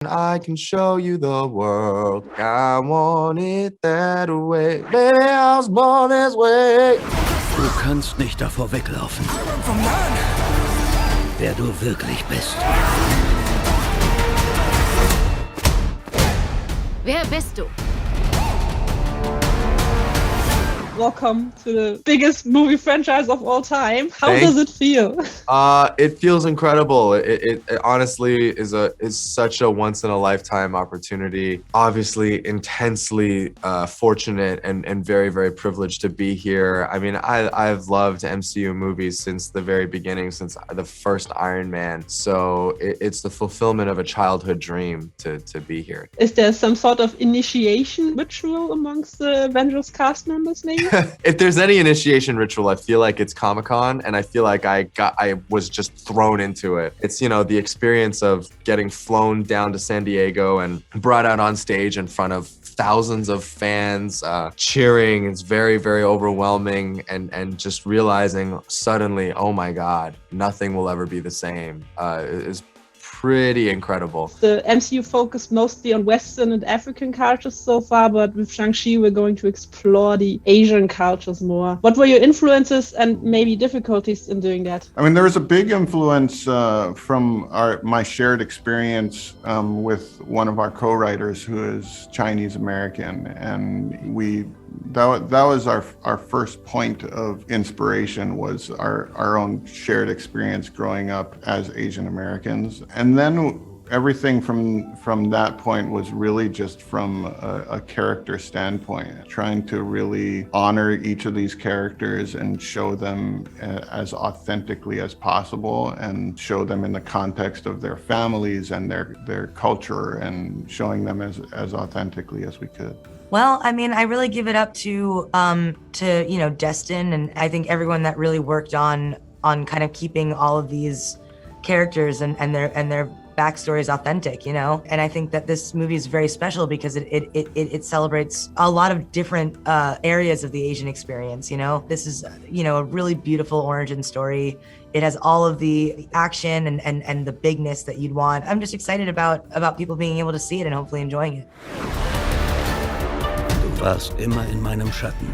I can show you the world. I want it that way. Baby, I was born this way. Du kannst nicht davor weglaufen, wer du wirklich bist. Wer bist du? Welcome to the biggest movie franchise of all time. How does it feel? It feels incredible. It honestly is such a once in a lifetime opportunity. Obviously, intensely fortunate and very, very privileged to be here. I mean, I've loved MCU movies since the very beginning, since the first Iron Man. So it's the fulfillment of a childhood dream to be here. Is there some sort of initiation ritual amongst the Avengers cast members, maybe? If there's any initiation ritual, I feel like it's Comic-Con, and I feel like I was just thrown into it. It's, the experience of getting flown down to San Diego and brought out on stage in front of thousands of fans cheering. It's very, very overwhelming, and just realizing suddenly, oh my God, nothing will ever be the same is pretty incredible. The MCU focused mostly on Western and African cultures so far, but with Shang-Chi, we're going to explore the Asian cultures more. What were your influences and maybe difficulties in doing that? I mean, there was a big influence from my shared experience with one of our co-writers who is Chinese American, and that was our first point of inspiration, was our own shared experience growing up as Asian Americans. And then everything from that point was really just from a character standpoint, trying to really honor each of these characters and show them as authentically as possible, and show them in the context of their families and their culture, and showing them as authentically as we could. Well, I mean, I really give it up to Destin, and I think everyone that really worked on kind of keeping all of these characters and their backstories authentic, And I think that this movie is very special because it celebrates a lot of different areas of the Asian experience, This is, a really beautiful origin story. It has all of the action and the bigness that you'd want. I'm just excited about people being able to see it and hopefully enjoying it. Du warst immer in meinem Schatten.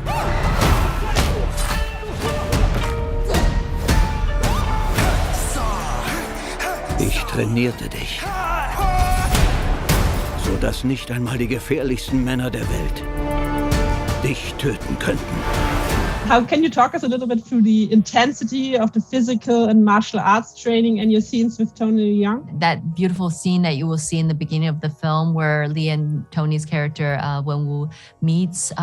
Ich trainierte dich, sodass nicht einmal die gefährlichsten Männer der Welt dich töten könnten. How can you talk us a little bit through the intensity of the physical and martial arts training and your scenes with Tony Leung? That beautiful scene that you will see in the beginning of the film where Lee and Tony's character, Wenwu, meets,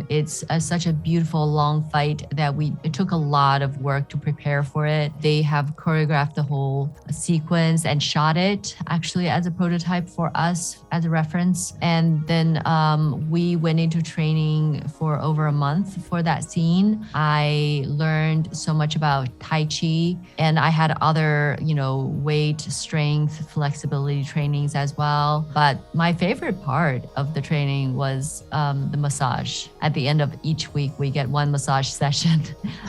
it's such a beautiful long fight that it took a lot of work to prepare for it. They have choreographed the whole sequence and shot it actually as a prototype for us as a reference. And then we went into training for over a month for that scene. I learned so much about Tai Chi, and I had other, weight, strength, flexibility trainings as well. But my favorite part of the training was the massage. At the end of each week, we get one massage session,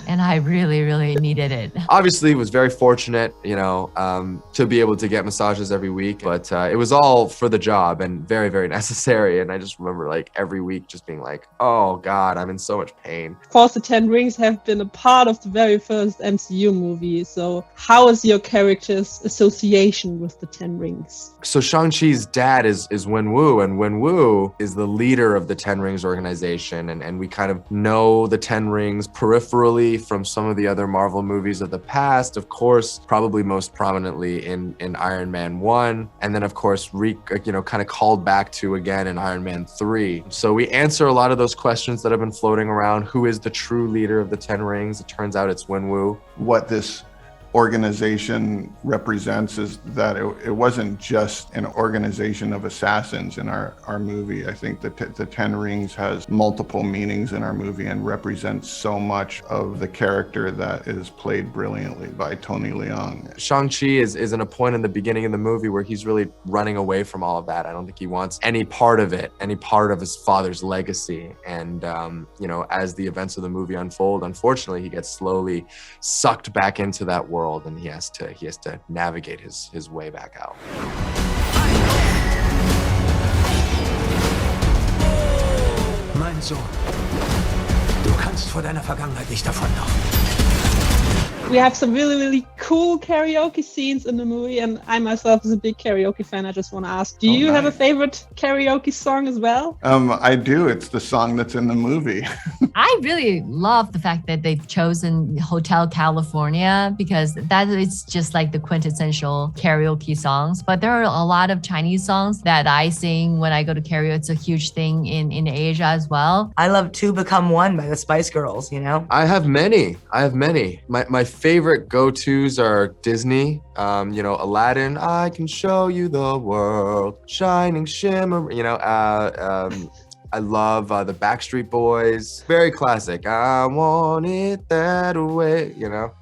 and I really, really needed it. Obviously, was very fortunate, to be able to get massages every week, but it was all for the job and very, very necessary. And I just remember every week just being like, oh God, I'm in so much pain. Of course, the Ten Rings have been a part of the very first MCU movie. So how is your character's association with the Ten Rings? So Shang-Chi's dad is Wenwu, and Wenwu is the leader of the Ten Rings organization. And we kind of know the Ten Rings peripherally from some of the other Marvel movies of the past. Of course, probably most prominently in Iron Man 1. And then, of course, kind of called back to again in Iron Man 3. So we answer a lot of those questions that have been floating around. Who is the true leader of the Ten Rings? It turns out it's Wenwu. What this organization represents is that it wasn't just an organization of assassins in our movie. I think that the Ten Rings has multiple meanings in our movie and represents so much of the character that is played brilliantly by Tony Leung. Shang-Chi is in a point in the beginning of the movie where he's really running away from all of that. I don't think he wants any part of it, any part of his father's legacy. And, as the events of the movie unfold, unfortunately, he gets slowly sucked back into that world, and he has to navigate his way back out. vor deiner Vergangenheit nicht davonlaufen. We have some really cool karaoke scenes in the movie, and I myself is a big karaoke fan. I just want to ask, do you have a favorite karaoke song as well? I do. It's the song that's in the movie. I really love the fact that they've chosen Hotel California because that is just like the quintessential karaoke songs. But there are a lot of Chinese songs that I sing when I go to karaoke. It's a huge thing in Asia as well. I love Two Become One by the Spice Girls, you know? I have many. My favorite go-tos are Disney, Aladdin, I can show you the world, shining shimmer, I love the Backstreet Boys, very classic. I want it that way,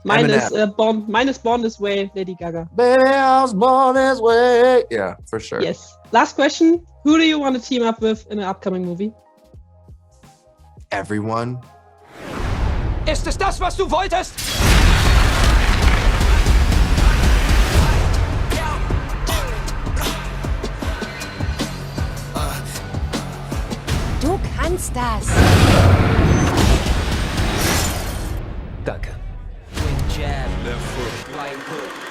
Mine is Eminem. Mine is Born This Way, Lady Gaga. Baby, I was born this way. Yeah, for sure. Yes. Last question. Who do you want to team up with in an upcoming movie? Everyone. Ist es das, was du wolltest? Du kannst das. Danke. Jab, left foot, right hook.